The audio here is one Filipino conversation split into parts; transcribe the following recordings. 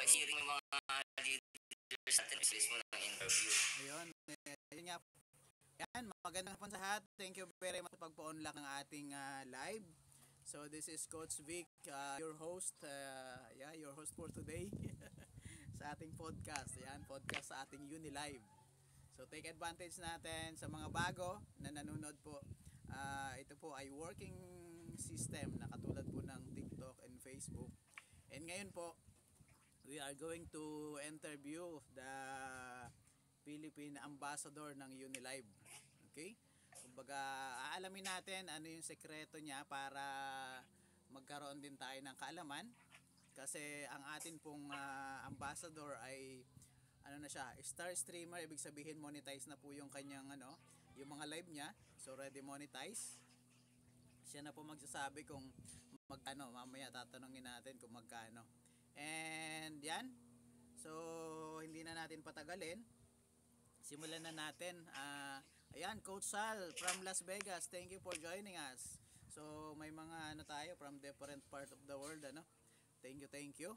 sharing yung mga leaders natin, is mo ng interview. Ayun, yun nga. Yan, magandang hapon sa lahat. Thank you very much sa pagpo-unlock ng ating live. So this is Coach Vic, your host. Your host for today sa ating podcast. Yan, podcast sa ating Unilive. So take advantage natin sa mga bago na nanonood po. Ito po ay working system na katulad po ng TikTok and Facebook. And ngayon po, we are going to interview the Philippine Ambassador ng Unilive. Okay? Kumbaga, aalamin natin ano yung sekreto niya para magkaroon din tayo ng kaalaman. Kasi ang atin pong ambassador ay ano na siya, star streamer, ibig sabihin monetize na po yung kanyang yung mga live niya. So already monetize. Siya na po magsasabi kung magkano, mamaya tatanungin natin kung magkano. And yan. So hindi na natin patagalin. Simulan na natin. Ayan, Coach Sal from Las Vegas. Thank you for joining us. So may mga tayo from different part of the world Thank you.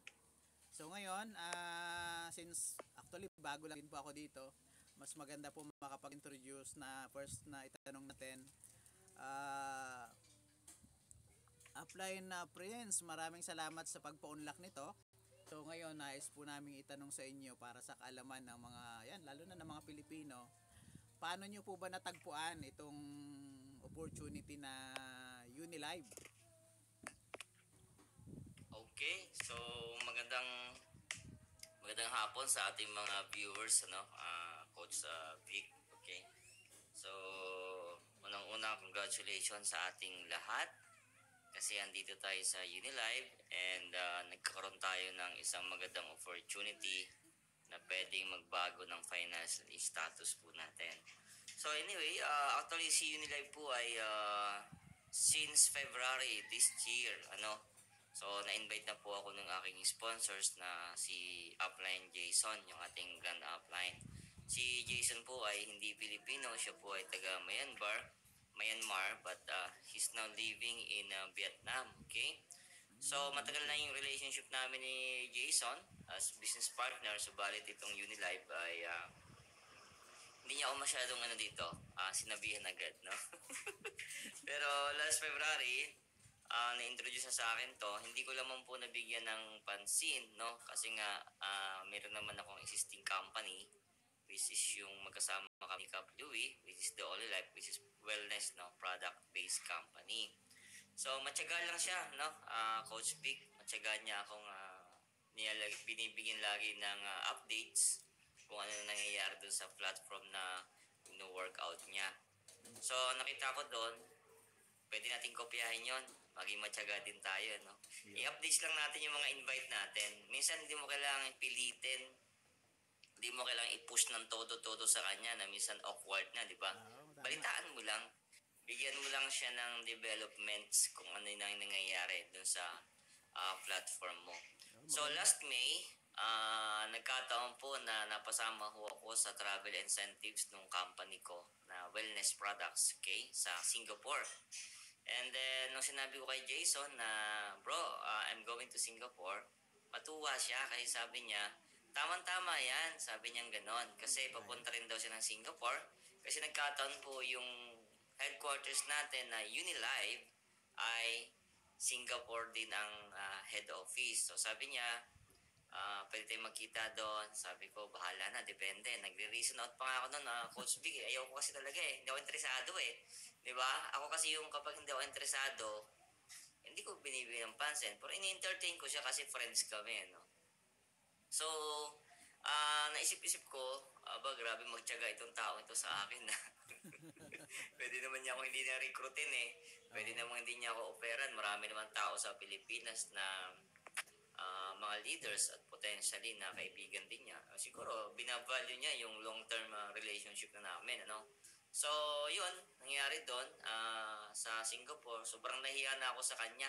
So ngayon, since actually bago lang din po ako dito, mas maganda po makapag-introduce na first na itanong natin. Upline na Prince, maraming salamat sa pagpa-unlock nito. So ngayon, nais po namin itanong sa inyo para sa kaalaman ng mga, lalo na ng mga Pilipino, paano nyo po ba natagpuan itong opportunity na Unilive? Okay, so magandang hapon sa ating mga viewers, Coach Vic. Okay, so unang-una, congratulations sa ating lahat kasi andito tayo sa Unilive and nagkakaroon tayo ng isang magandang opportunity na pwedeng magbago ng financial status po natin. So anyway, actually si Unilive po ay since February this year, So na-invite na po ako ng aking sponsors na si Upline Jason, yung ating grand upline. Si Jason po ay hindi Pilipino, siya po ay taga Myanmar, but he's now living in Vietnam, okay? So matagal na yung relationship namin ni Jason as business partner, subalit itong Unilive ay hindi niya ako masyadong sinabihan agad, no? Pero last February, na-introduce na sa akin to, hindi ko lamang po nabigyan ng pansin, no? Kasi nga, meron naman akong existing company, which is yung magkasama kami Cap Louie, which is the Only Life, which is wellness, no? Product-based company. So, matyaga lang siya, no? Coach Vic, matyaga niya akong binibigyan lagi ng updates kung ano na nangyayari dun sa platform na workout niya. So, nakita ko doon, pwede natin kopyahin yon, maging matyaga din tayo, no? Yeah. I-update lang natin yung mga invite natin. Minsan hindi mo kailangan pilitin, hindi mo kailangan i-push ng todo-todo sa kanya na minsan awkward na, di ba? Balitaan mo lang, bigyan mo lang siya ng developments kung ano yung nangyayari dun sa platform mo. So last May, nagkataon po na napasama ho ako sa travel incentives ng company ko na wellness products, okay, sa Singapore. And then, nung sinabi ko kay Jason na, bro, I'm going to Singapore, matuwa siya kasi sabi niya, tamang-tama yan, sabi niya ganon. Kasi papunta rin daw siya ng Singapore. Kasi nagkataon po yung headquarters natin na Unilive ay Singapore din ang head office. So sabi niya, pwede tayong magkita doon. Sabi ko, bahala na, depende. Nagre-reason out pa nga ako noon, Coach Big, ayaw ko kasi talaga hindi ako interesado Diba? Ako kasi yung kapag hindi ako interesado, hindi ko binibigyan ng pansin. Pero ini-entertain ko siya kasi friends kami, no? So, naisip-isip ko, grabe magtiyaga itong tao ito sa akin na pwede naman niya ako hindi na-recruitin Pwede naman hindi niya ako operan. Marami naman tao sa Pilipinas na mga leaders at potentially na kaibigan din niya. Siguro, binavalue niya yung long-term relationship na namin, So, yun, nangyari doon sa Singapore. Sobrang nahiya na ako sa kanya.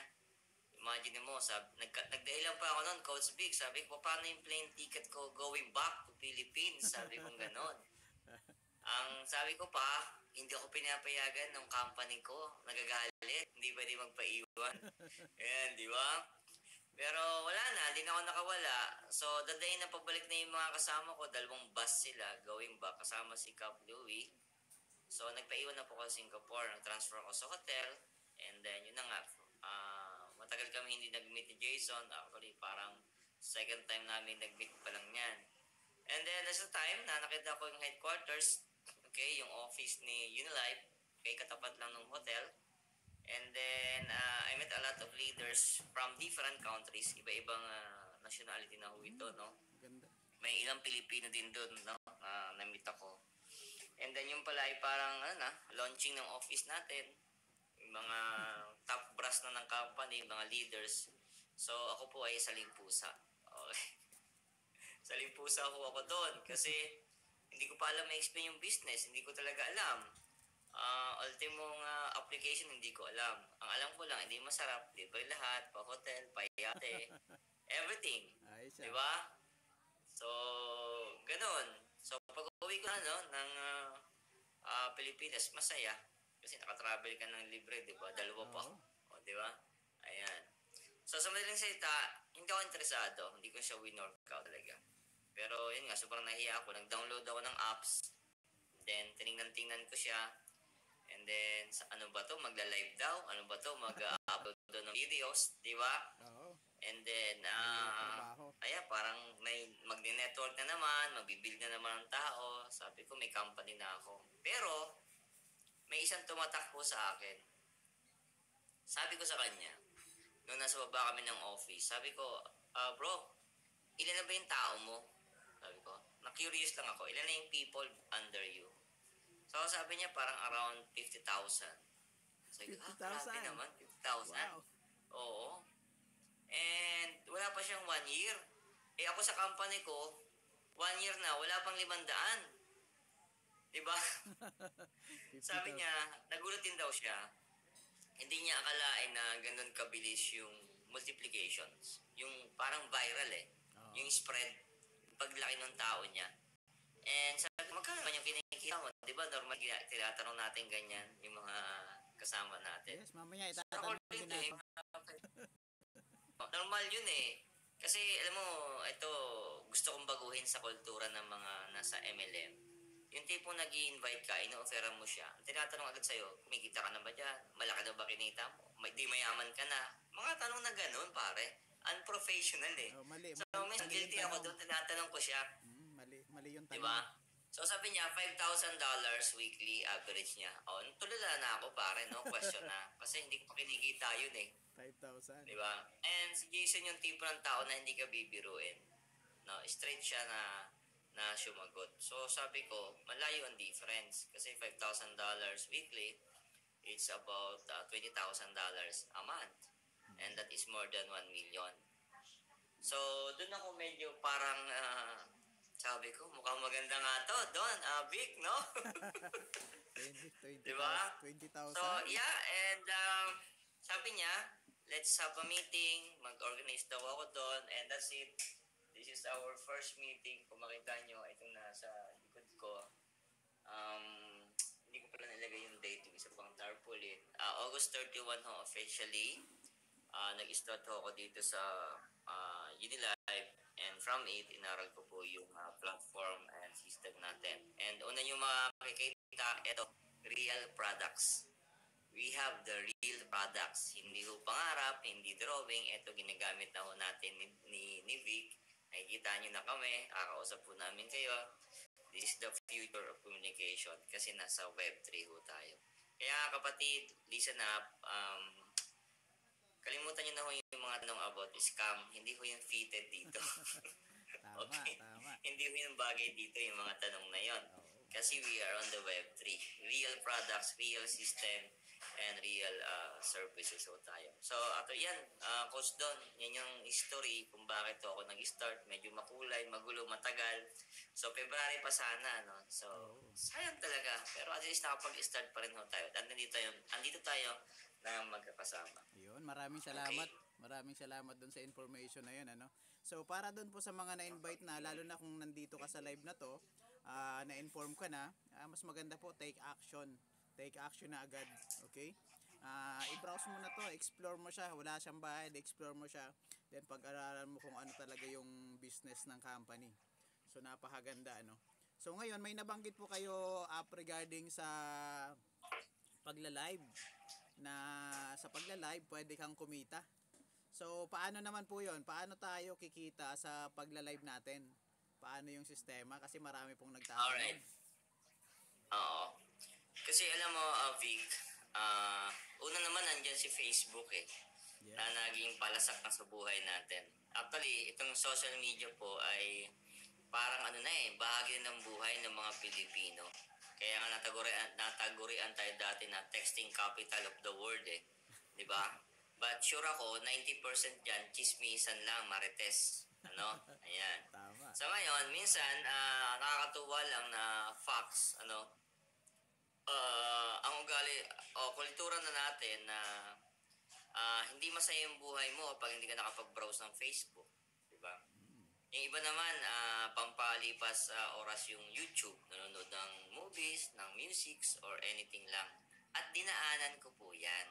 Imagine mo, nagdahilan pa ako noon, Coach Big. Sabi ko, paano yung plane ticket ko going back to Philippines? Sabi ko ganon. Ang sabi ko pa, hindi ako pinapayagan ng company ko. Nagagalit. Hindi pwede magpaiwan. Ayan, di ba? Pero wala na, hindi na ako nakawala. So, the day na pabalik na yung mga kasama ko, dalawang bus sila, going back, kasama si Cap Louie. So, nagpaiwan na po ako sa Singapore, nag-transfer ako sa hotel, and then, yun na nga, matagal kami hindi nag-meet ni Jason. Actually, parang second time namin nag-meet pa lang yan. And then, there's a time na nakita ko yung headquarters, okay, yung office ni Unilife, okay, katapat lang ng hotel. And then, I met a lot of leaders from different countries, iba-ibang nationality na ho ito, no? Ganda. May ilang Pilipino din doon, no? Na-meet ako. And then, yung pala ay parang, launching ng office natin. Yung mga top brass na ng company, mga leaders. So, ako po ay saling pusa. Okay. Saling pusa ako doon kasi hindi ko pa alam ma-explain yung business. Hindi ko talaga alam. Ultimong application, hindi ko alam. Ang alam ko lang, hindi masarap. Libre lahat, pa hotel, pa yate, everything. Ayos Di siya. ba? So, ganun. So, pag uwi ko ng Pilipinas, masaya. Kasi nakatravel ka ng libre, di ba? Dalawa pa. Oo. O, di ba? Ayan. So, sa madaling salita, hindi ako interesado. Hindi ko siya win-workout talaga. Pero, yun nga, sobrang nahiya ako. Nag-download ako ng apps. Then, tinignan-tingnan ko siya. And then, ano ba to? Magla-live daw? Ano ba to? Mag-upload daw ng videos, di ba? Oo. And then, Trabaho. ayan, parang may magne-network na naman, magbibuild na naman ng tao. Sabi ko, may company na ako. Pero, may isang tumatak po sa akin. Sabi ko sa kanya, nung nasa baba kami ng office, sabi ko, bro, ilan na ba yung tao mo? Sabi ko, na-curious lang ako, ilan na yung people under you? So, sabi niya, parang around 50,000. Sabi ko, 50,000? grabe naman, 50,000. Wow. Oo. And wala pa siyang 1 year. Eh ako sa company ko, 1 year na, wala pang 500. Diba? 50,000. Sabi niya, nagulat din daw siya. Hindi niya akalain na ganun kabilis yung multiplications. Yung parang viral Oo. Yung spread, paglaki ng tao niya. And sabi ko, magkano naman yung kinikita mo? Diba normal tinatanong natin ganyan yung mga kasama natin. Yes, mamaya So, itatanong according din to natin. normal yun Kasi alam mo, ito, gusto kong baguhin sa kultura ng mga nasa MLM. Yung tipong nag-i-invite ka, ino-offeran mo siya. Ang tinatanong agad sa'yo, kumikita ka na ba dyan? Malaki na ba kinita mo? Di mayaman ka na? Mga tanong na ganun, pare. Unprofessional Oh, mali, So, mali, minsan mali yung guilty ako tanong. doon, tinatanong ko siya. Mali yung Di tanong. ba? So, sabi niya, $5,000 weekly average niya. O, tulala na ako, pare, no? Question na. Kasi hindi ko pa kinikita yun 5,000. Di ba? And si Jason yung tipo ng tao na hindi ka bibiruin. No, straight siya na sumagot. So sabi ko, malayo ang difference. Kasi $5,000 weekly, it's about $20,000 a month. And that is more than 1 million. So, doon ako medyo parang, sabi ko, mukhang maganda nga to, Don, Vic, no? 20,000. Diba? 20,000. So, yeah, and sabi niya, let's have a meeting, mag-organize daw ako doon, and that's it. This is our first meeting. Kung makita nyo, itong nasa likod ko. Hindi ko pala nilagay yung date, yung isa pang tarpaulin. August 31 ho, officially. Nag-start ho ako dito sa Unilife, and from it, inaral ko po yung platform and system natin. And una yung makikita, ito, real products. We have the real products. Hindi ho pangarap, hindi drawing. Ito ginagamit na ho natin ni Vic. Nakikita nyo na kami. Kakausap po namin kayo. This is the future of communication kasi nasa Web3 ho tayo. Kaya kapatid, listen up. Kalimutan nyo na ho yung mga tanong about scam. Hindi ho yung fitted dito. Tama, Okay? tama. Hindi ho yung bagay dito yung mga tanong na yon. Kasi we are on the Web3. Real products, real system, and real services ho tayo. So, ato yan, Coach Don, yan yung history kung bakit ako nag-start. Medyo makulay, magulo, matagal. So, February pa sana, no? So, sayang talaga. Pero at least nakapag-start pa rin ho tayo. Andito tayo na magkakasama. Yun, maraming salamat. Maraming salamat dun sa information na yun, ano. So, para dun po sa mga na-invite na, lalo na kung nandito ka sa live na to, na-inform ka na, mas maganda po, take action. Take action na agad, okay? I-browse mo na to, explore mo siya, wala siyang bayad, explore mo siya. then pag-aralan mo kung ano talaga yung business ng company. So napakaganda ano. So ngayon may nabanggit po kayo regarding sa pagla-live, na sa pagla-live pwede kang kumita. So paano naman po 'yon? Paano tayo kikita sa pagla-live natin? Paano yung sistema? Kasi marami pong nagtatanong. Alright. Oo. Kasi alam mo, Vic, una naman nandyan si Facebook eh, Yes. na naging palasak na sa buhay natin. Actually, itong social media po ay parang ano na eh, bahagi ng buhay ng mga Pilipino. Kaya nga natagurian tayo dati na texting capital of the world eh. Di ba? But sure ako, 90% dyan, chismisan lang, marites. Ano? Ayan. Tama. So ngayon, minsan, nakakatuwa lang na facts, ang ugali o kultura na natin na hindi masaya yung buhay mo pag hindi ka nakapag-browse ng Facebook, 'di ba? Yung iba naman pampalipas sa oras yung YouTube, nanonood ng movies, ng musics or anything lang. At dinaanan ko po 'yan.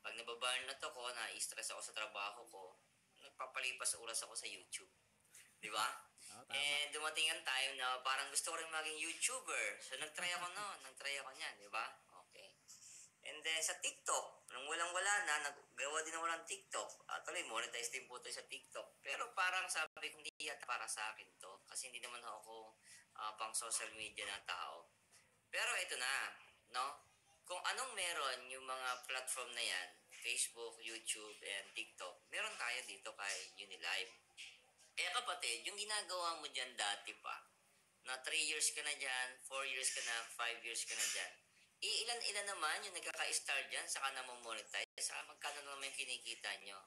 Pag nababurn out ako, na-stress ako sa trabaho ko, nagpapalipas oras ako sa YouTube. 'Di ba? Oh, tama. And dumating ang time na parang gusto ko rin maging YouTuber. So nagtry ako niyan, di ba? Okay. And then sa TikTok, nung walang-wala na, naggawa din ako ng TikTok. Actually, monetize din po tayo sa TikTok. Pero parang sabi ko, hindi yata para sa akin to. Kasi hindi naman ako pang social media na tao. Pero ito na, no? Kung anong meron yung mga platform na yan, Facebook, YouTube, and TikTok, meron tayo dito kay Unilive. Kaya kapatid, yung ginagawa mo dyan dati pa, na 3 years ka na dyan, 4 years ka na, 5 years ka na dyan, ilan-ilan naman yung nagkaka-star dyan, saka na monetize, saka magkano naman yung kinikita nyo.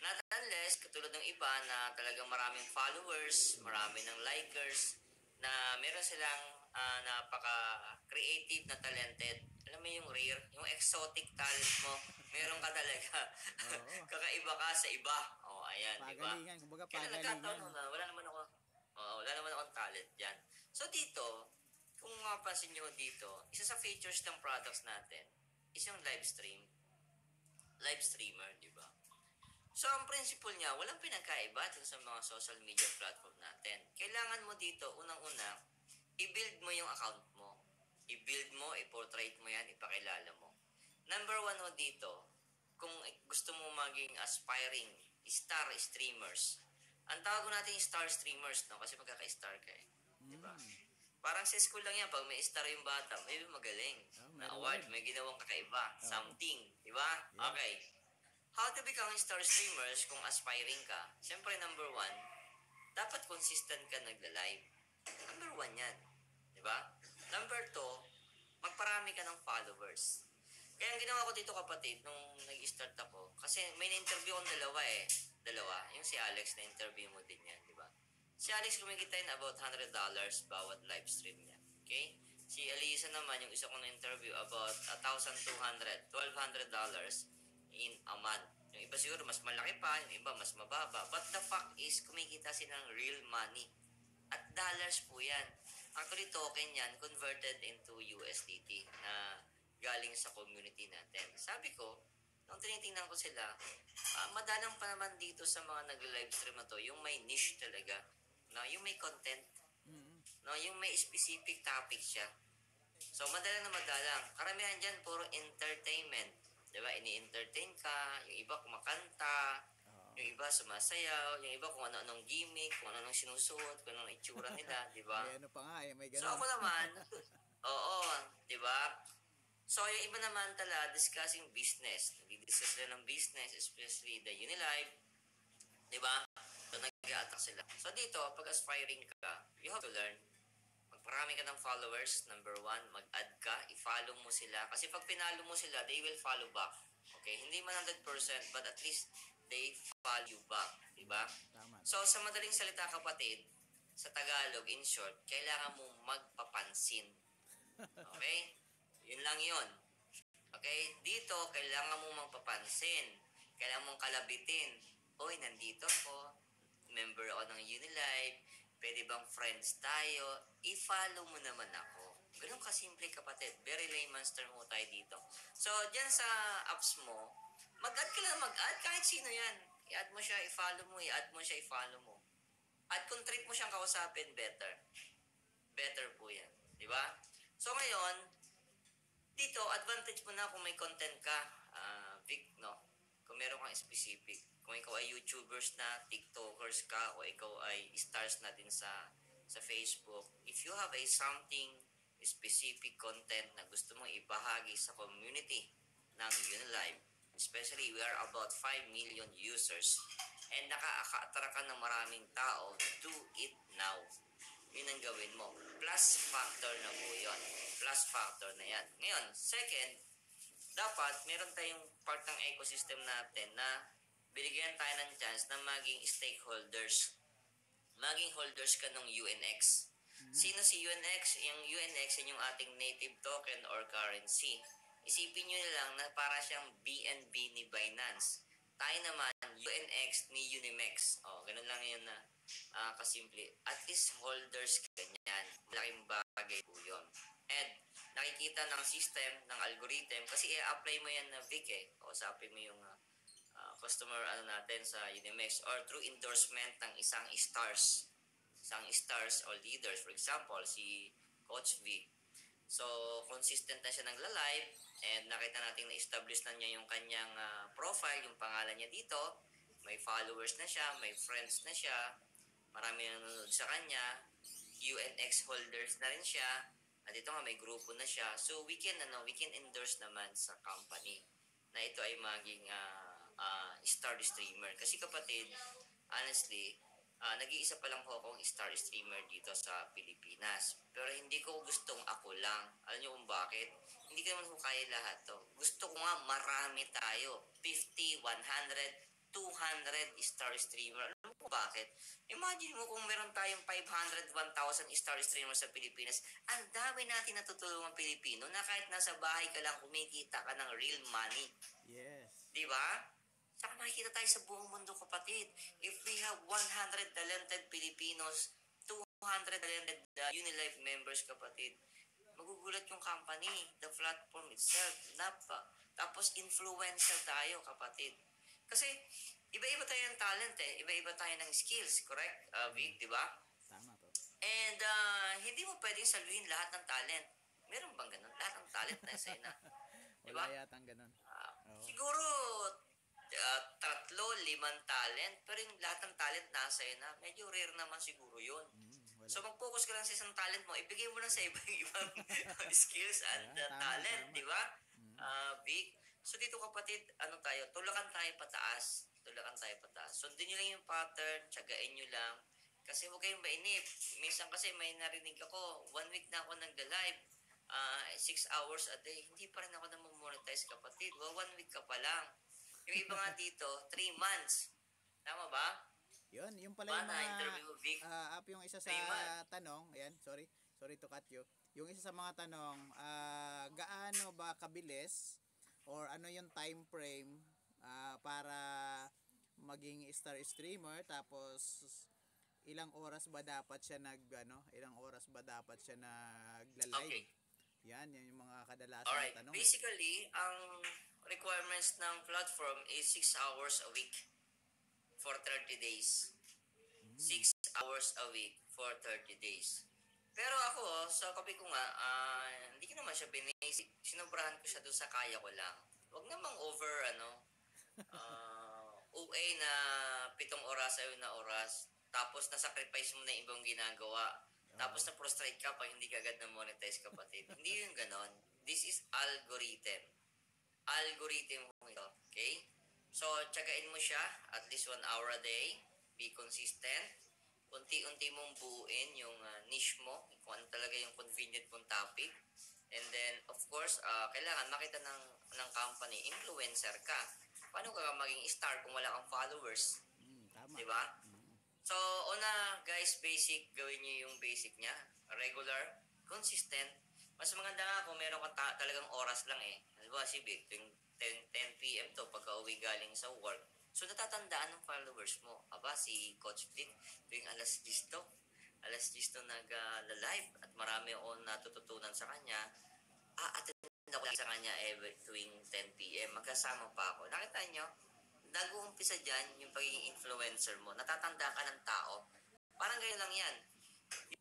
Not unless, katulad ng iba na talagang maraming followers, marami ng likers, na meron silang napaka-creative na talented. Alam mo yung rare, yung exotic talent mo, meron ka talaga. Oo. Kakaiba ka sa iba. Oh, ayan, di ba? Pagalingan, kumbaga Kaya nagkataon pagalingan. na wala naman akong talent diyan. So dito, kung mapapansin nyo dito, isa sa features ng products natin is yung live stream. Live streamer, di ba? So, ang principle niya, walang pinagkaiba dun sa mga social media platform natin. Kailangan mo dito, unang-una, i-build mo yung account mo. I-build mo, i-portrait mo yan, ipakilala mo. Number 1 ho dito, kung gusto mo maging aspiring star streamers, ang tawag natin star streamers, no? Kasi magkaka-star ka eh. Diba? Parang sa school lang yan, pag may star yung bata, may magaling. Oh, Na may award, reward. may ginawang kakaiba, Oh. something. Diba? Yeah. Okay. How to become star streamers kung aspiring ka? Siyempre, number 1, dapat consistent ka nagla-live. Number 1 yan. Diba? Number 2, magparami ka ng followers. Kaya ang ginawa ko dito kapatid, nung nag-start ako, kasi may na-interview akong dalawa, yung si Alex na interview mo din yan, di ba? Si Alex kumikita yun about $100 bawat live stream niya, okay? Si Elisa naman, yung isa kong na-interview, about $1,200 in a month. Yung iba siguro mas malaki pa, yung iba mas mababa. But the fact is, kumikita sila ng real money. At dollars po yan. Actually, token yan converted into USDT na galing sa community natin. Sabi ko, nung tinitingnan ko sila, madalang pa naman dito sa mga nag-live stream na to, yung may niche talaga, no? Yung may content, no? Yung may specific topic siya. So, madalang. Karamihan dyan, puro entertainment. Diba? Ini-entertain ka, yung iba kumakanta, yung iba sumasayaw, yung iba kung ano-anong gimmick, kung ano-anong sinusuot, kung ano-anong itsura nila, diba? May ano pa nga eh, may So ganun. ako naman, oo, di ba? So yung iba naman tala, discussing business. Nag-discuss sila ng business, especially the Unilive, di ba? So nag-a-attack sila. So dito, pag aspiring ka, you have to learn. Magparami ka ng followers, number 1, mag-add ka, i-follow mo sila. Kasi pag pinalo mo sila, they will follow back. Okay? Hindi man 100%, but at least they follow you back. Di ba? Tama. So sa madaling salita kapatid, sa Tagalog, in short, kailangan mong magpapansin. Okay? Yun lang yun. Okay? Dito, kailangan mong magpapansin. Kailangan mong kalabitin. Oy, nandito ako. Member ako ng Unilive. Pwede bang friends tayo? I-follow mo naman ako. Ganun kasimple kapatid. Very layman's term mo tayo dito. So, dyan sa apps mo, mag-add ka lang mag-add kahit sino yan. I-add mo siya, i-follow mo, i-add mo siya, i-follow mo. At kung trip mo siyang kausapin, better. Better po yan. Di ba? So ngayon, dito, advantage mo na kung may content ka, Vic, no? Kung meron kang specific. Kung ikaw ay YouTubers na, TikTokers ka, o ikaw ay stars na din sa Facebook, if you have a something specific content na gusto mong ibahagi sa community ng Unilive, especially we are about 5 million users and nakaka-attract ka ng maraming tao, do it now. Yun ang gawin mo. Plus factor na po yun. Plus factor na yan. Ngayon, second, dapat meron tayong part ng ecosystem natin na binigyan tayo ng chance na maging stakeholders. Maging holders ka ng UNX. Sino si UNX? Yung UNX yan yung ating native token or currency. Isipin nyo na lang na para siyang BNB ni Binance. Tayo naman, UNX ni Unimex. Ganun lang yun na kasimple. At least holders ganyan. Malaking bagay po yun. And nakikita ng system, ng algorithm, kasi i-apply mo yan na Vic Kausapin mo yung customer natin sa Unimex or through endorsement ng isang stars or leaders. For example, si Coach V. So, consistent na siya nagla-live and nakita natin na-establish na niya yung kanyang profile, yung pangalan niya dito. May followers na siya, may friends na siya, marami nang nanonood sa kanya, UNX holders na rin siya, at ito nga may grupo na siya. So, we can endorse naman sa company na ito ay maging star streamer. Kasi kapatid, honestly, nag-iisa pa lang po akong star streamer dito sa Pilipinas. Pero hindi ko gustong ako lang. Alam niyo kung bakit? Hindi ko naman ko kaya lahat to. Gusto ko nga marami tayo. 50, 100, 200 star streamer. Alam mo bakit? Imagine mo kung meron tayong 500, 1,000 star streamer sa Pilipinas. Ang dami natin natutulungan Pilipino na kahit nasa bahay ka lang kumikita ka ng real money. Yes. Di ba? Saka makikita tayo sa buong mundo, kapatid. If we have 100 talented Filipinos, 200 talented Unilife members, kapatid, magugulat yung company, the platform itself. Tapos influencer tayo, kapatid. Kasi iba-iba tayo ng talent Iba-iba tayo ng skills, correct? Vic, di ba? Tama po. And hindi mo pwedeng saluhin lahat ng talent. Meron bang ganun? Lahat ng talent na sa'yo na. Di ba? Wala yatang ganun. Siguro 3, 5 talent, pero yung lahat ng talent nasa na, medyo rare naman siguro yun. Wala. So mag-focus ka lang sa isang talent mo, ibigay mo lang sa ibang skills and talent, tama. di ba? Vic. So dito kapatid, tulakan tayo pataas. Sundin nyo lang yung pattern, tsagain nyo lang. Kasi huwag kayong mainip. Minsan kasi may narinig ako, 1 week na ako nagda-live. 6 hours a day, hindi pa rin ako na-monetize, kapatid. 1 week ka pa lang. Yung iba nga dito, 3 months. Tama ba? Yung pala yung interview, Vic. yung isa sa tanong, ayan, sorry to cut you. Yung isa sa mga tanong, gaano ba kabilis or ano yung time frame para maging star streamer, tapos ilang oras ba dapat siya nagla-live? Okay. Yan yung mga kadalasan Alright. na tanong. Basically, ang requirements ng platform is 6 hours a week for 30 days. 6 hours a week for 30 days. Pero ako, sa copy ko nga, hindi ko naman siya binasic. Sinobrahan ko siya doon sa kaya ko lang. Huwag namang over, OA na 7 oras, tapos na-sacrifice mo na ibang ginagawa. Tapos na-prostrate ka pag hindi ka agad na-monetize, kapatid. Hindi yung ganon. This is algorithm. Algorithm mo ito. Okay? So, tsagain mo siya at least 1 hour a day. Be consistent. Unti-unti mong buuin yung niche mo. Kung ano talaga yung convenient mong topic. And then, of course, kailangan makita ng company. Influencer ka. Paano ka maging star kung wala kang followers? Tama. Diba? So, una, guys, basic, gawin nyo yung basic niya. Regular, consistent. Mas maganda nga kung meron ka talagang oras lang Halimbawa, si Vic, 10 p.m. to, pagka-uwi galing sa work. So, natatandaan ng followers mo. Aba, si Coach Vic, tuwing alas 10 to, nag-live at marami akong natututunan sa kanya. Attend ako sa kanya tuwing 10 p.m. Magkasama pa ako. Nakita nyo? nag-uumpisa dyan yung pagiging influencer mo. Natatanda ka ng tao. Parang ganyan lang yan.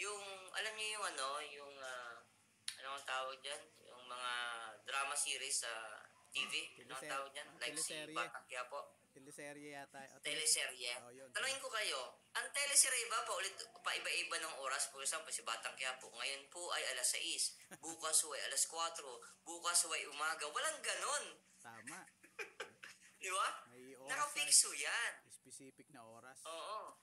Yung, alam niyo yung ano, yung, ano ang tawag dyan? Yung mga drama series sa TV. Ano ang tawag dyan? Like si teleserye. Batang Quiapo. Teleserye yata. Teleserye. Oh, yun. Tanungin ko kayo, ang teleserye ba pa iba-iba ng oras? For example, si Batang Quiapo, ngayon po ay alas 6, bukas po ay alas 4, bukas po ay umaga. Walang ganon. Tama. Di ba? May oras Nakafikso yan. specific na oras. Oo.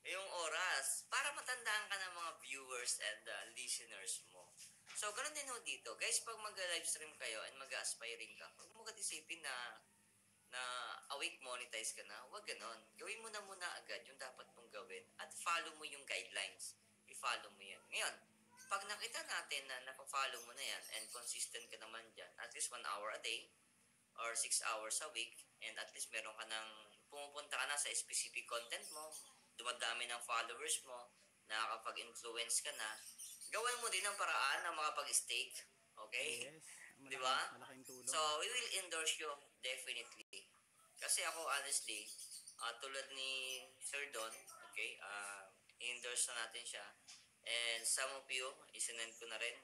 Yung oras. Para matandaan ka ng mga viewers and listeners mo. So, ganun din ho dito. Guys, pag mag-livestream kayo and mag-aspiring ka, huwag mo katisipin na awake monetize ka na. Huwag ganon. Gawin mo na muna agad yung dapat mong gawin at follow mo yung guidelines. I-follow mo yan. Ngayon, pag nakita natin na napafollow mo na yan and consistent ka naman dyan, at least 1 hour a day or 6 hours a week, and at least meron ka ng pumupunta ka na sa specific content mo, dumadami ng followers mo, nakakapag-influence ka na, gawin mo din ang paraan na makapag-stake. Okay? Yes. Di ba? Malaking tulong. So, we will endorse you definitely. Kasi ako, honestly, tulad ni Sir Don, okay, endorse na natin siya. And some of you, isinend ko na rin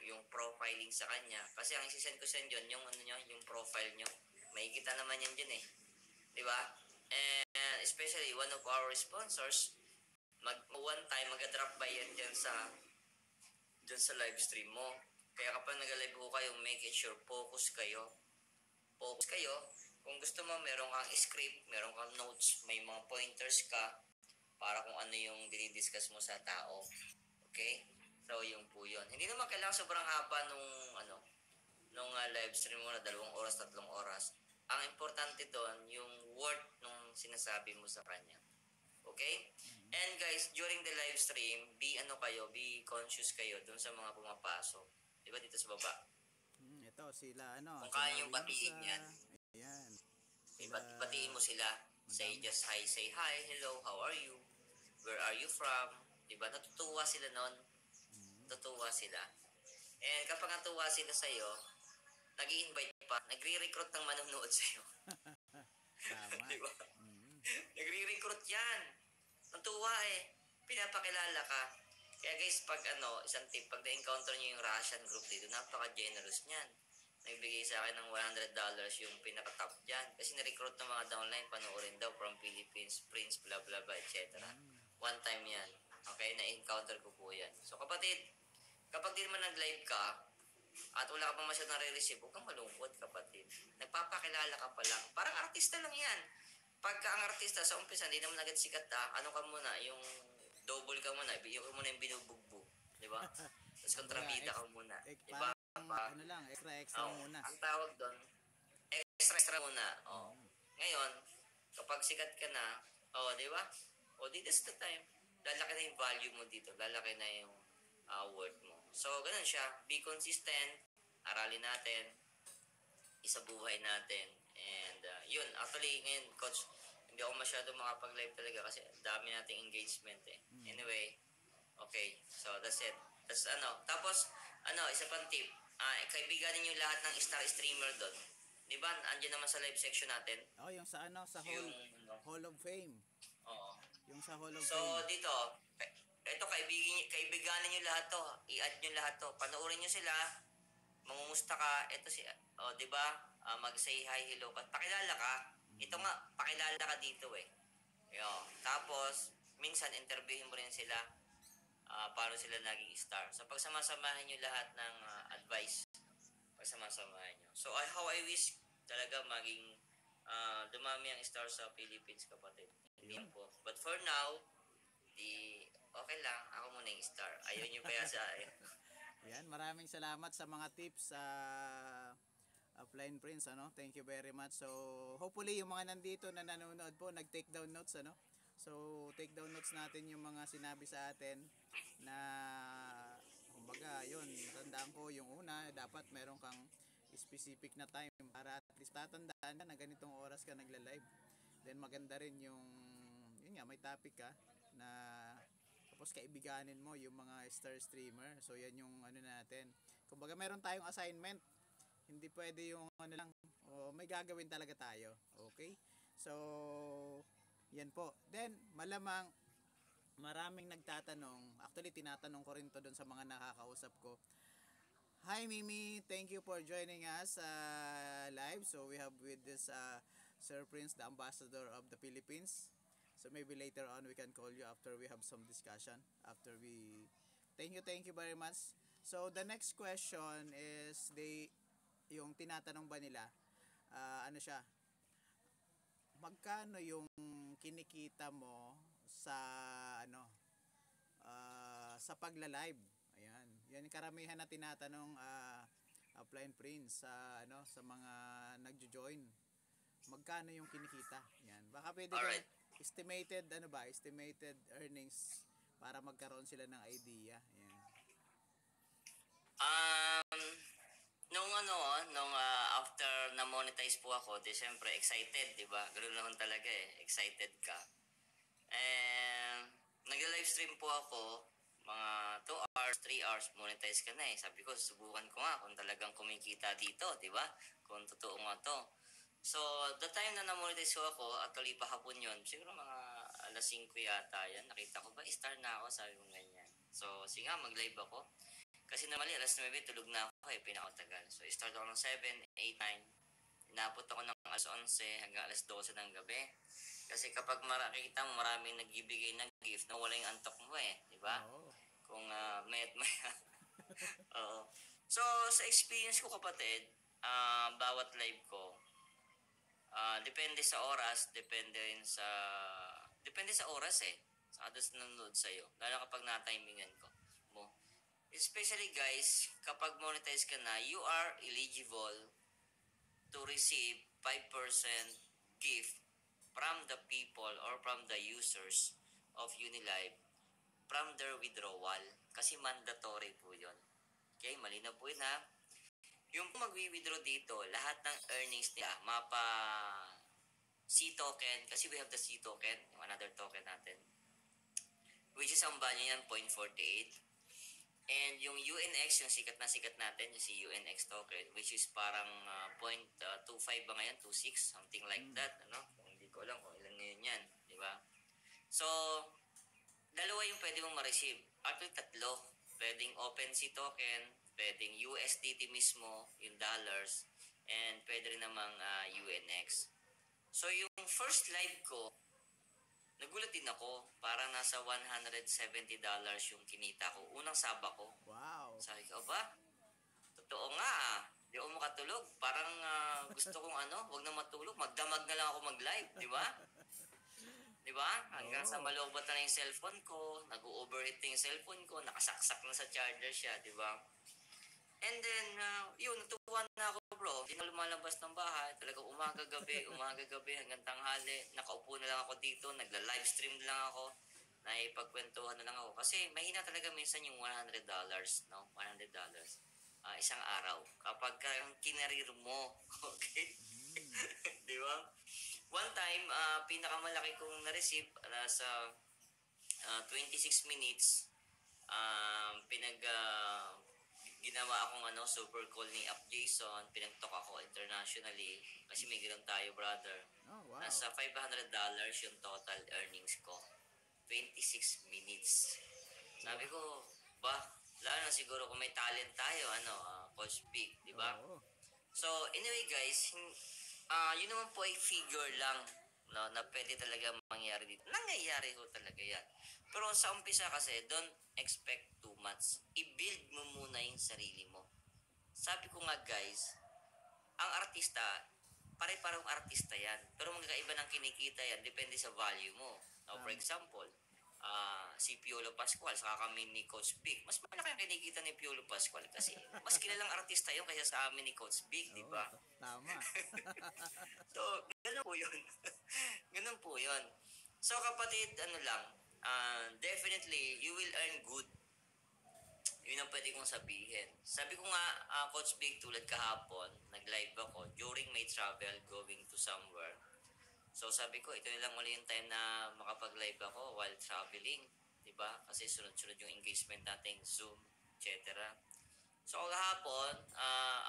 yung profiling sa kanya. Kasi ang isisend ko sa inyo, yung ano nyo, yung profile nyo. May kita naman yan dyan eh. Di ba? And especially one of our sponsors, one time mag-drop by yan dyan sa live stream mo. Kaya kapag nag-live ho kayo, make it sure focus kayo. Focus kayo. Kung gusto mo, meron kang script, meron kang notes, may mga pointers ka para kung ano yung dinidiscuss mo sa tao. Okay? So, yung po yun. Hindi naman kailangan sobrang haba nung live stream mo na 2 oras, 3 oras. Ang importante doon, yung word nung sinasabi mo sa kanya. Okay? And guys, during the live stream, be conscious kayo dun sa mga pumapasok. Diba dito sa baba? Ito sila ano. Kung kaya yung batiin yan. Ayan. Batiin mo sila. Say just hi, say hi, hello, how are you? Where are you from? Diba? Natutuwa sila nun. Natutuwa sila. And kapag natuwa sila sa'yo, nag-i-invite pa, nagre-recruit ng manonood sa'yo. Tama. Diba? Nagre-recruit yan. Natuwa eh. Pinapakilala ka. Kaya guys, pag isang tip, pag na-encounter nyo yung Russian group dito, napaka-generous niyan. Nagbigay sa akin ng $100 yung pinaka-top dyan. Kasi na-recruit ng mga downline, panoorin daw from Philippines, Prince, blah blah blah, etc. One time yan. Okay, na-encounter ko po yan. So kapatid, kapag di naman nag-live ka, at wala ka pa masyadong nare-receive, huwag kang malungkot, kapatid. Nagpapakilala ka pa lang. Parang artista lang yan. Pagka ang artista, sa umpisa, hindi naman agad sikat ano ka muna, yung double ka muna, yung muna yung binubugbog. Di ba? Tapos kontrabida ka muna. Di ba? Ano lang, extra muna. Ang tawag doon, extra muna. Ngayon, kapag sikat ka na, di ba? This is the time. Lalaki na yung value mo dito. Lalaki na yung worth mo. So, ganun siya. Be consistent. Aralin natin. Isabuhay natin. And, yun. Actually, ngayon, coach, hindi ako masyado makapag-live talaga kasi dami nating engagement eh. Anyway, okay. So, that's it. That's Tapos, isa pang tip. Kaibiganin nyo lahat ng star streamer doon. Di ba? Andiyan naman sa live section natin. Yung sa sa Hall of Fame. Oo. Yung sa Hall of So, Fame. dito, ito, kaibiganin nyo lahat to. I-add nyo lahat to. Panoorin nyo sila. Mangumusta ka. Ito di ba? Mag-say hi, hello ka. Pakilala ka. Ito nga, pakilala ka dito eh. Tapos, minsan, interviewin mo rin sila. Paano sila naging star. So, pagsamasamahin nyo lahat ng advice. Pagsamasamahin nyo. So, how I wish talaga maging dumami ang star sa Philippines, kapatid. Hindi po. But for now, okay lang. Ako muna yung star. Ayaw nyo pa sa Yan, maraming salamat sa mga tips sa Offline Prince, Thank you very much. So, hopefully yung mga nandito na nanonood po, nag-take down notes, So, take down notes natin yung mga sinabi sa atin na kumbaga, yun, tandaan ko yung una, dapat meron kang specific na time para at least tatandaan ka na ganitong oras ka nagla-live. Then maganda rin yun nga, may topic ka na tapos kaibiganin mo yung mga star streamer. So yan yung natin. Kumbaga meron tayong assignment. Hindi pwede yung ano lang, may gagawin talaga tayo. Okay? So, yan po. Then, malamang maraming nagtatanong, actually tinatanong ko rin to doon sa mga nakakausap ko. Hi Mimi, thank you for joining us live. So we have with this Sir Prince, the ambassador of the Philippines. So maybe later on we can call you after we have some discussion. After we thank you very much. So the next question is yung tinatanong ba nila ano siya? Magkano yung kinikita mo sa ano sa pagla-live? Ayan. Yan yung karamihan na tinatanong Flying Prince sa ano sa mga nagjo-join. Magkano yung kinikita? Yan. Baka pwede kang Alright. estimated earnings para magkaroon sila ng idea. Yan. Um, after na monetize po ako, di syempre excited, di ba? Ganoon naman talaga eh, excited ka. And nag-live stream po ako, mga 2 hours, 3 hours, monetize ka na eh. Sabi ko, subukan ko nga kung talagang kumikita dito, di ba? Kung totoo nga to. So, the time na na-monetize ko ako, actually pa hapon yun, siguro mga alas 5 yata yan, nakita ko ba, star na ako, sabi ko ganyan. So, sige nga, mag-live ako. Kasi normally, alas 9, tulog na ako eh, pinakatagal. So, start ako ng 7, 8, 9. Inabot ako ng alas 11 hanggang alas 12 ng gabi. Kasi kapag makikita mo maraming nagbibigay ng gift, nawala yung antok mo eh, di ba? Oo. Kung mayat maya. Oo. So, sa experience ko kapatid, bawat live ko, depende sa oras, depende sa oras eh. Sa others nanonood sa'yo. Lalo kapag na-timingan ko mo. Especially guys, kapag monetize ka na, you are eligible to receive 5% gift from the people or from the users of Unilive from their withdrawal. Kasi mandatory po yun. Okay, malinaw po yun ha. Yung magwi-withdraw dito, lahat ng earnings nila, mapa C token, kasi we have the C token, yung another token natin, which is ang value niyan 0.48. And yung UNX, yung sikat natin, yung si UNX token, which is parang 0.25 ba ngayon? 26, something like that, ano? Kung hindi ko alam kung ilan ngayon yan, di ba? So, dalawa yung pwede mong ma-receive. Actually, tatlo. Pwedeng OpenSea token, pwedeng USDT mismo, yung dollars, and pwede rin namang UNX. So, yung first live ko, nagulat din ako. Parang nasa $170 yung kinita ko. Unang saba ko. Wow. Sabi ko, ba? Totoo nga ah. Di ako makatulog. Parang gusto kong wag na matulog. Magdamag na lang ako mag-live. Di ba? Di ba? Hanggang sa malobat na yung cellphone ko. Nag-overheat na yung cellphone ko. Nakasaksak na sa charger siya. Di ba? And then, yun, natuwa na ako bro. Hindi na lumalabas ng bahay. Talagang umaga-gabi hanggang tanghali. Nakaupo na lang ako dito. Nagla-live stream lang ako. Naipagkwentuhan na lang ako. Kasi mahina talaga minsan yung $100, no? $100. Isang araw. Kapag yung kinarir mo. Okay? Di ba? One time, pinakamalaki kong na-receive sa 26 minutes. Ginawa akong super call ni Up Jason, pinagtok ako internationally kasi may ganoon tayo brother. Oh, wow. Nasa $500 yung total earnings ko. 26 minutes. Sabi ko, lalo na siguro kung may talent tayo, Coach Big, di ba? Oo. So, anyway guys, yun naman po ay figure lang, no, na pwede talaga mangyari dito. Nangyayari ho talaga yan. Pero sa umpisa kasi, don't expect too much. I-build mo muna yung sarili mo. Sabi ko nga guys, ang artista, pare-parehong artista yan. Pero magkaiba ng kinikita yan, depende sa value mo. Now, for example, si Piolo Pascual, saka kami ni Coach Big, mas malaki ang kinikita ni Piolo Pascual kasi mas kilalang artista yun kaysa sa amin ni Coach Big, di ba? Tama. So, ganun po yun. Ganun po yun. So, kapatid, definitely, you will earn good. Yun ang pwede kong sabihin. Sabi ko nga, Coach Big, tulad kahapon, nag-live ako during my travel going to somewhere. So, sabi ko, ito na lang ulit yung time na makapag-live ako while traveling. Diba? Kasi sunod-sunod yung engagement natin, Zoom, etc. So kahapon,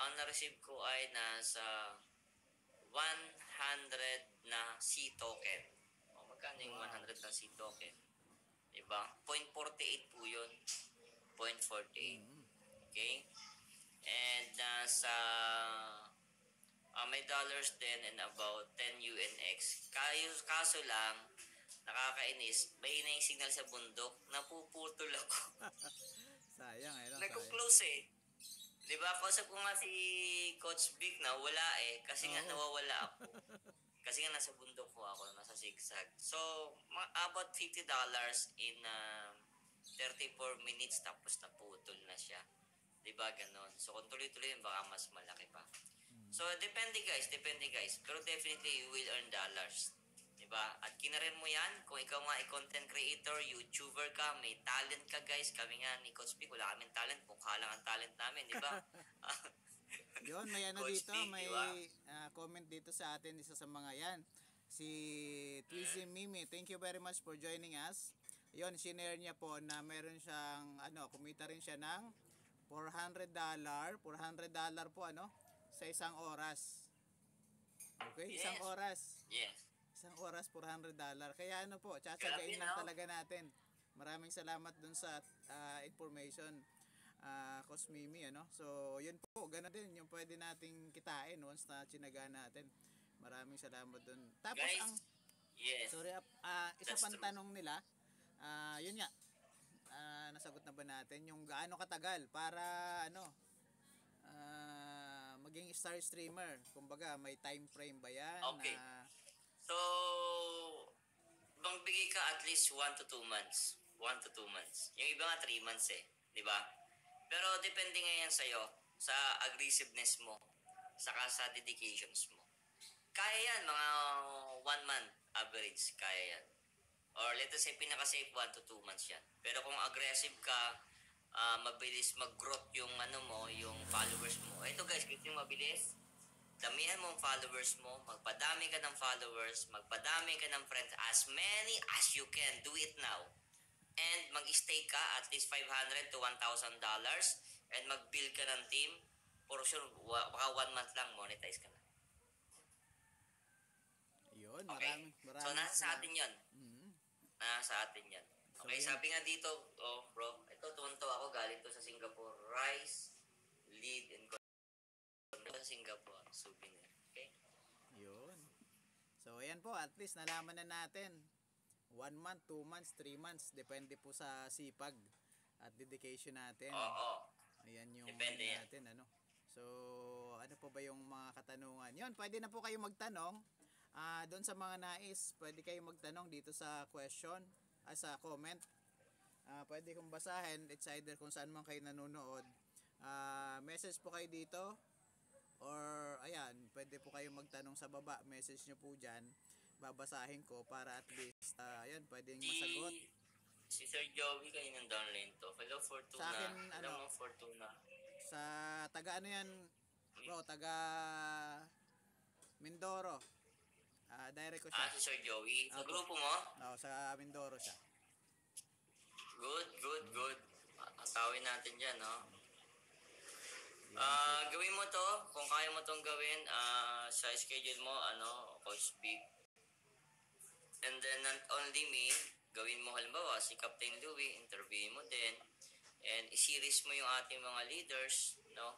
ang na-receive ko ay nasa 100 na C token. O, magkano yung Wow. 100 na C token? Diba? 0.48 po yun. 0.48. Mm. Okay? And nasa may dollars din and about 10 UNX. Kaso lang, nakakainis, mahina yung signal sa bundok, napuputol ako. Sayang eh, no? Sayang. Nagko-close eh. Di ba? Kausap ko nga si Coach Vic na wala eh. Kasi nga Oo. nawawala ako. Kasi nga nasa bundok ko ako, nasa zigzag. So, about $50 in 34 minutes tapos naputol na siya. Diba ganon? So, kung tuloy-tuloy yun, baka mas malaki pa. So, depende guys. Pero definitely, you will earn dollars. Diba? At kinarin mo yan, kung ikaw nga ay content creator, YouTuber ka, may talent ka guys. Kami nga ni Coach Vic, wala kaming talent. Mukha lang ang talent namin, diba? Yun, may ano Coach dito, Vic, may diba? comment dito sa atin, isa sa mga yan. Si Twizzy Mimi, thank you very much for joining us. Yun, sinare niya po na meron siyang, kumita rin siya ng $400 po sa isang oras. Okay, isang Yes. oras. Yes. Isang oras, $400. Kaya po, Grabe, tsatsagain lang no? talaga natin. Maraming salamat dun sa information, Coach Mimi, So, yun po, gano'n din yung pwede nating kitain once na tsinaga natin. Maraming salamat dun. Tapos, Guys, yes. isa That's pang true. tanong nila, yun nga, nasagot na ba natin yung gaano katagal para, maging star streamer? Kumbaga, may time frame ba yan? Okay. So, magbigay ka at least 1 to 2 months. 1 to 2 months. Yung iba nga 3 months eh. Di ba? Pero depende nga yan sa'yo. Sa aggressiveness mo. Saka sa dedications mo. Kaya yan, mga 1 month average. Kaya yan. Or let us say, pinaka-safe 1 to 2 months yan. Pero kung aggressive ka, mabilis mag-growth yung yung followers mo. Ito guys, gusto yung mabilis? Damihan mo ang followers mo, magpadami ka ng followers, magpadami ka ng friends, as many as you can. Do it now. And mag-stay ka at least $500 to $1,000 and mag-build ka ng team. For sure, baka 1 month lang, monetize ka na. Yun, Okay? maraming So, nasa sa atin yan. Mhm. Nasa atin yan. Okay, So, sabi nga dito, bro, ito tuwan-tuwa ako, galing to sa Singapore. Rice, lead, and sa Singapore, souvenir. Okay? Yun. So, ayan po, at least nalaman na natin. 1 month, 2 months, 3 months, depende po sa sipag at dedication natin. Oo. Ayan yung Depende yan. natin, So, ano po ba yung mga katanungan? Yun, pwede na po kayo magtanong. Doon sa mga nais, pwede kayo magtanong dito sa question, sa comment. Pwede kong basahin, it's either kung saan man kayo nanonood. Message po kayo dito. Or, ayan, pwede po kayo magtanong sa baba. Message nyo po dyan. Babasahin ko para at least, ayan, pwedeng masagot. Si Sir Joey kayo ng downline to. Hello, Fortuna. Sa akin, Hello, Fortuna. Sa taga ano yan, bro, taga Mindoro. Direct ko siya. Si Sir Joey. Sa Apo. grupo mo? Sa Mindoro siya. Good. Atawin natin dyan, no? Gawin mo to, kung kaya mo tong gawin, sa schedule mo, Coach Big. And then, not only me, gawin mo halimbawa, si Captain Louie, interviewin mo din, and i-series mo yung ating mga leaders, no?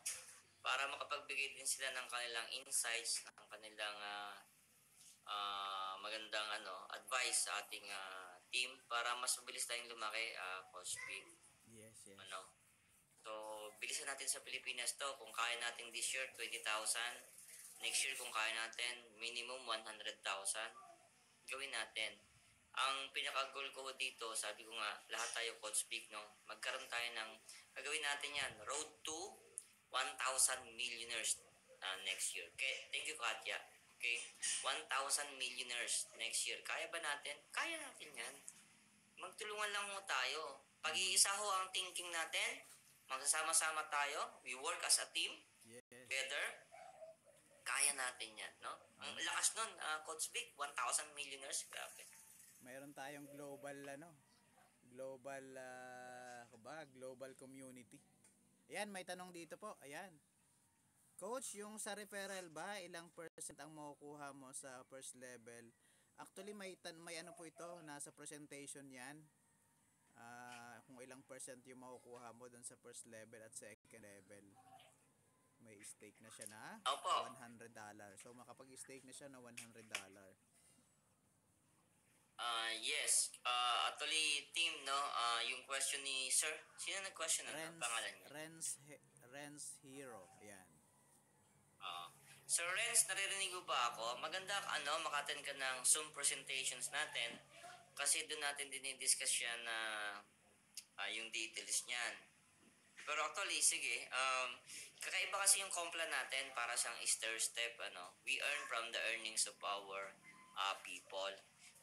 Para makapagbigay din sila ng kanilang insights, ng kanilang magandang advice sa ating team para mas mabilis tayong lumaki, Coach Big. Yes. So, bilisan natin sa Pilipinas to. Kung kaya natin this year, 20,000. Next year, kung kaya natin, minimum 100,000. Gawin natin. Ang pinaka-goal ko dito, sabi ko nga, lahat tayo, Coach Big, no? Magkaroon tayo ng, gagawin natin yan, road to 1,000 millionaires next year. Okay? Thank you, Katya. Okay? 1,000 millionaires next year. Kaya ba natin? Kaya natin yan. Magtulungan lang mo tayo. Pag-iisa ho ang thinking natin, magsasama-sama tayo, we work as a team, Yes. together, kaya natin yan, no? Ang lakas nun, Coach Vic, 1,000 millionaires, grabe. Mayroon tayong global global community. Ayan, may tanong dito po. Ayan. Coach, yung sa referral ba, ilang percent ang makukuha mo sa first level? Actually, may ano po ito, nasa presentation yan. Kung ilang percent yung makukuha mo dun sa first level at second level. May stake na siya na Opo. $100. So, makapag-stake na siya na $100. Yes. Actually, team, no, yung question ni Sir, sino nag-question ano? Pangalan niya? Renz Hero. Ayan. Sir Renz, naririnig mo ba ako? Maganda makaten ka ng Zoom presentations natin kasi doon natin dinidiscuss yan na yung details niyan. Pero actually, sige, kakaiba kasi yung compla natin para siyang stair step, we earn from the earnings of our people.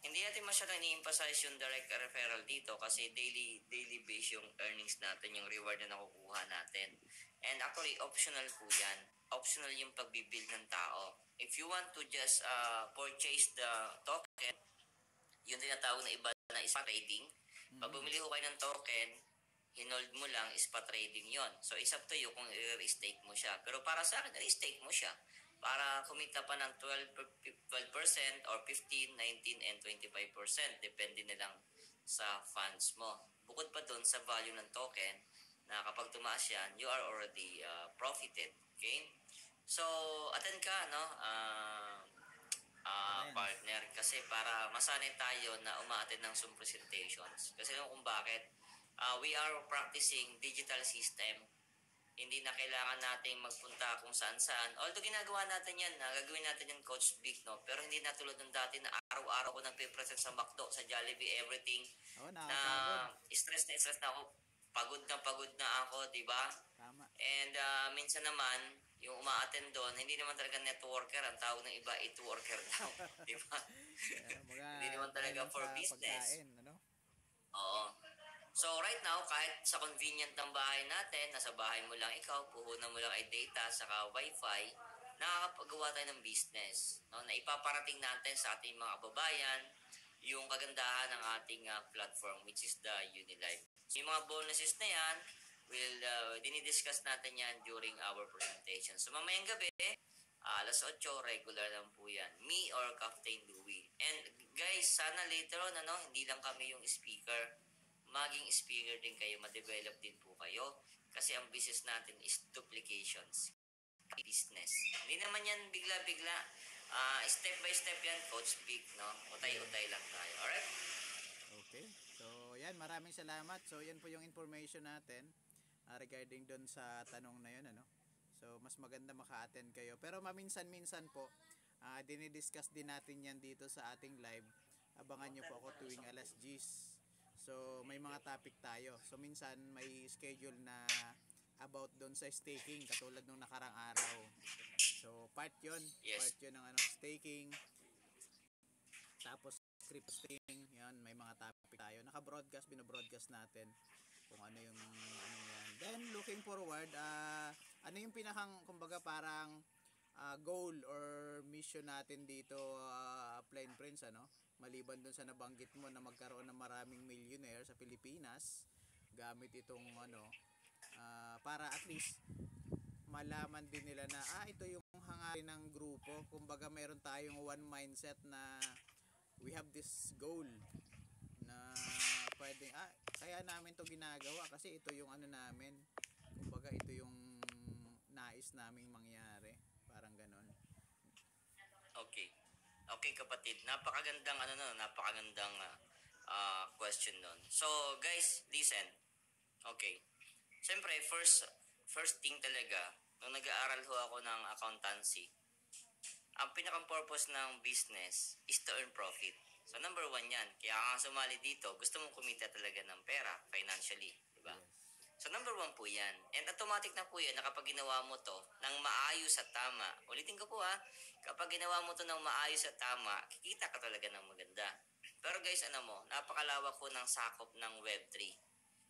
Hindi natin masyadong ni-emphasize yung direct referral dito kasi daily base yung earnings natin, yung reward na nakukuha natin. And actually, optional po yan. Optional yung pagbibuild ng tao. If you want to just purchase the token, yung tinatawag na iba na spot trading, pag bumili ko kayo ng token, hinold mo lang, spot trading yon. So, it's up to you kung i-stake mo siya. Pero para sa akin, i-stake mo siya para kumita pa ng 12% or 15, 19, and 25%. Depende na lang sa funds mo. Bukod pa dun sa value ng token, na kapag tumaas yan, you are already profited. Okay? So, attend ka, no? Partner. Kasi para masanay tayo na umaattend ng Zoom presentations. Kasi kung bakit, we are practicing digital system. Hindi na kailangan nating magpunta kung saan-saan. Although ginagawa natin yan, gagawin natin yung Coach Big, no? Pero hindi na tulad ng dati na araw-araw ko nagpipresent sa McDo, sa Jollibee, everything. Na stress na ako. Pagod na ako, di ba? Tama. And minsan naman, yung umaattend doon, hindi naman talaga networker. Ang tawag ng iba, it worker daw. Di ba? Hindi naman talaga for business. Pagkain, ano? Oo. So right now, kahit sa convenient ng bahay natin, nasa bahay mo lang ikaw, puhunan mo lang ay data, saka wifi, nakakapagawa tayo ng business. No? Na ipaparating natin sa ating mga kababayan yung kagandahan ng ating platform, which is the Unilife. So, yung mga bonuses na yan, dinidiscuss natin yan during our presentation. So mamayang gabi, alas 8, regular lang po yan. Me or Captain Louie. And guys, sana later on, hindi lang kami yung speaker. Maging speaker din kayo, ma-develop din po kayo. Kasi ang business natin is duplications. Business. Hindi naman yan bigla-bigla. Step by step yan, Coach Big, no? Utay-utay lang tayo. Alright? Okay. So, yan. Maraming salamat. So, yan po yung information natin regarding doon sa tanong na yun, ano? So, mas maganda maka-attend kayo. Pero maminsan-minsan po, dinidiscuss din natin yan dito sa ating live. Abangan nyo po ako tuwing alas 10. So, may mga topic tayo. So, minsan may schedule na about doon sa staking katulad nung nakarang araw. So, part yun. Yes. Part yun ng staking. Tapos, crypto staking. Yan, may mga topic tayo. Naka-broadcast, binobroadcast natin kung ano yung yan. Then, looking forward, ano yung pinakang, kumbaga parang goal or mission natin dito, Plain Prince, ano? Maliban dun sa nabanggit mo na magkaroon ng maraming millionaire sa Pilipinas gamit itong para at least malaman din nila na ito yung hangarin ng grupo. Kumbaga meron tayong one mindset na we have this goal na pwedeng kaya namin to ginagawa kasi ito yung namin. Kumbaga ito yung nais naming mangyari. Parang ganon. Okay. Okay kapatid, napakagandang napakagandang question nun. So guys, listen. Okay. Siyempre, first thing talaga, nung nag-aaral ho ako ng accountancy, ang pinakang purpose ng business is to earn profit. So number 1 yan. Kaya nga sumali dito, gusto mong kumita talaga ng pera financially, di ba? So number 1 po yan. And automatic na po yan na kapag ginawa mo to ng maayos at tama. Ulitin ko po kapag ginawa mo to ng maayos at tama, kikita ka talaga ng maganda. Pero guys, napakalawak po ng sakop ng Web3.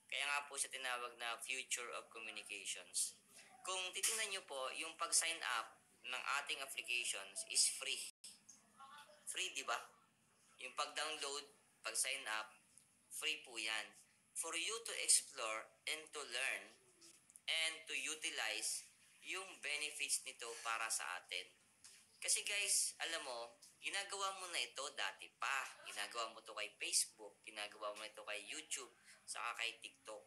Kaya nga po siya tinawag na Future of Communications. Kung titingnan nyo po, yung pag-sign up ng ating applications is free. Free, di ba? Yung pag-download, pag-sign up, free po yan. For you to explore and to learn and to utilize yung benefits nito para sa atin. Kasi guys, alam mo, ginagawa mo na ito dati pa. Ginagawa mo to kay Facebook, ginagawa mo ito kay YouTube, saka kay TikTok.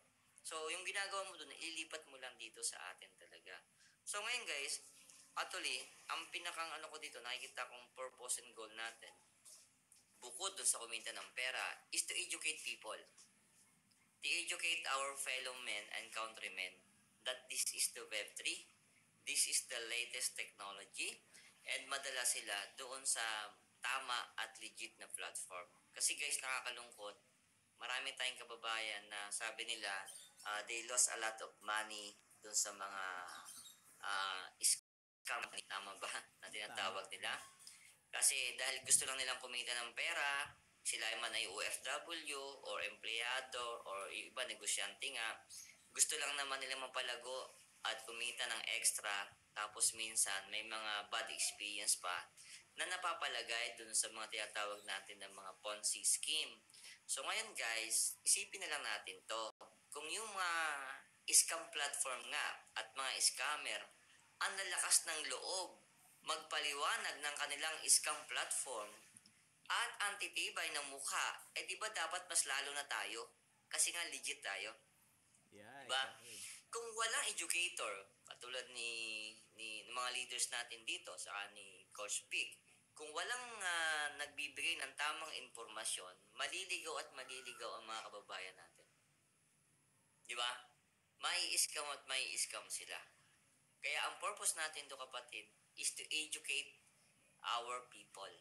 So, yung ginagawa mo doon, ililipat mo lang dito sa atin talaga. So, ngayon guys, actually, ang pinakang ano ko dito, nakikita kong purpose and goal natin, bukod doon sa kumita ng pera, is to educate people. To educate our fellow men and countrymen that this is the Web3, this is the latest technology, and madala sila doon sa tama at legit na platform. Kasi guys, nakakalungkot, marami tayong kababayan na sabi nila they lost a lot of money doon sa mga scam, tama ba, na tinatawag nila. Kasi dahil gusto lang nilang kumita ng pera, sila man ay OFW or empleyado or iba negosyante nga, gusto lang naman nilang mapalago at kumita ng extra, tapos minsan may mga bad experience pa na napapalagay dun sa mga tinatawag natin ng mga Ponzi scheme. So ngayon guys, isipin na lang natin to. Kung yung mga scam platform nga at mga scammer ang lalakas ng loob magpaliwanag ng kanilang scam platform at antitibay ng mukha, di ba dapat mas lalo na tayo? Kasi nga legit tayo. Yeah, Diba? exactly. Kung walang educator, katulad ng mga leaders natin dito, saka ni Coach Vic, kung walang nagbibigay ng tamang informasyon, maliligaw at maliligaw ang mga kababayan natin. Di ba? Mai-scam at mai-scam sila. Kaya ang purpose natin do kapatid is to educate our people.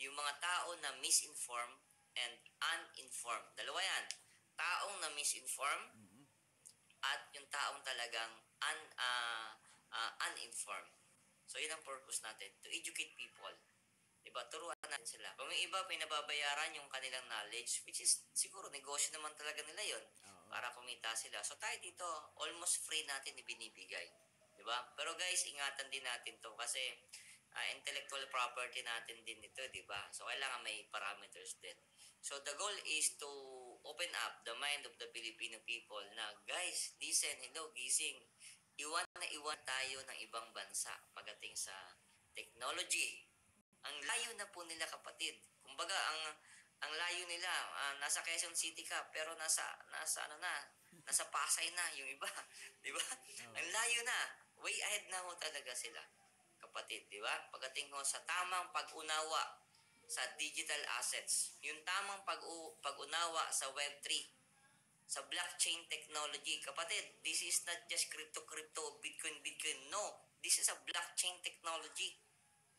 Yung mga tao na misinformed and uninformed. Dalawa yan. Taong na misinformed at yung taong talagang uninformed. So, yun ang purpose natin, to educate people. Diba? Turuan natin sila. Kung yung iba, pinababayaran yung kanilang knowledge, which is siguro negosyo naman talaga nila yon para kumita sila. So, tayo dito, almost free natin ibinibigay. Diba? Pero guys, ingatan din natin to kasi intellectual property natin din ito, diba? So, kailangan may parameters din. So, the goal is to open up the mind of the Filipino people na, guys, listen, hello, gising. Iwan na iwan tayo ng ibang bansa pagdating sa technology. Ang layo na po nila kapatid. Kumbaga, ang layo nila, nasa Quezon City ka, pero nasa Pasay na yung iba. Di ba? Ang layo na. Way ahead na ho talaga sila, kapatid. Di ba? Pagdating ho sa tamang pag-unawa sa digital assets, yung tamang pag-unawa sa Web3, sa blockchain technology. Kapatid, this is not just crypto, Bitcoin. No, this is a blockchain technology.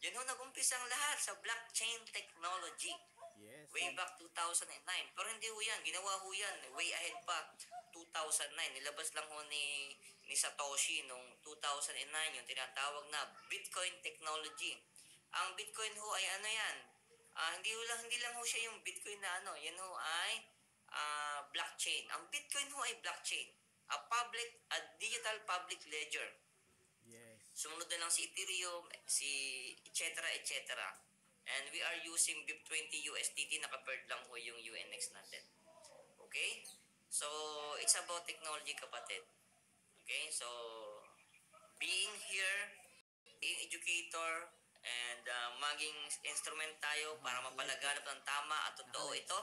Yan ho, nag-umpisa ang lahat sa blockchain technology. Yes. Way back 2009. Pero hindi ho yan. Ginawa ho yan. Way ahead pa. 2009. Nilabas lang ho ni Satoshi noong 2009 yung tinatawag na Bitcoin technology. Ang Bitcoin ho ay ano yan? Hindi lang ho siya yung Bitcoin na ano. Yan ho ay blockchain. Ang Bitcoin ho ay blockchain. A digital public ledger. Yes. Sumunod na lang si Ethereum, et cetera. And we are using BIP20 USDT, naka-paired lang ho yung UNX natin. Okay? So, it's about technology, kapatid. Okay? So, being here, being educator, and maging instrument tayo para mapalaganap ng tama at totoo ito,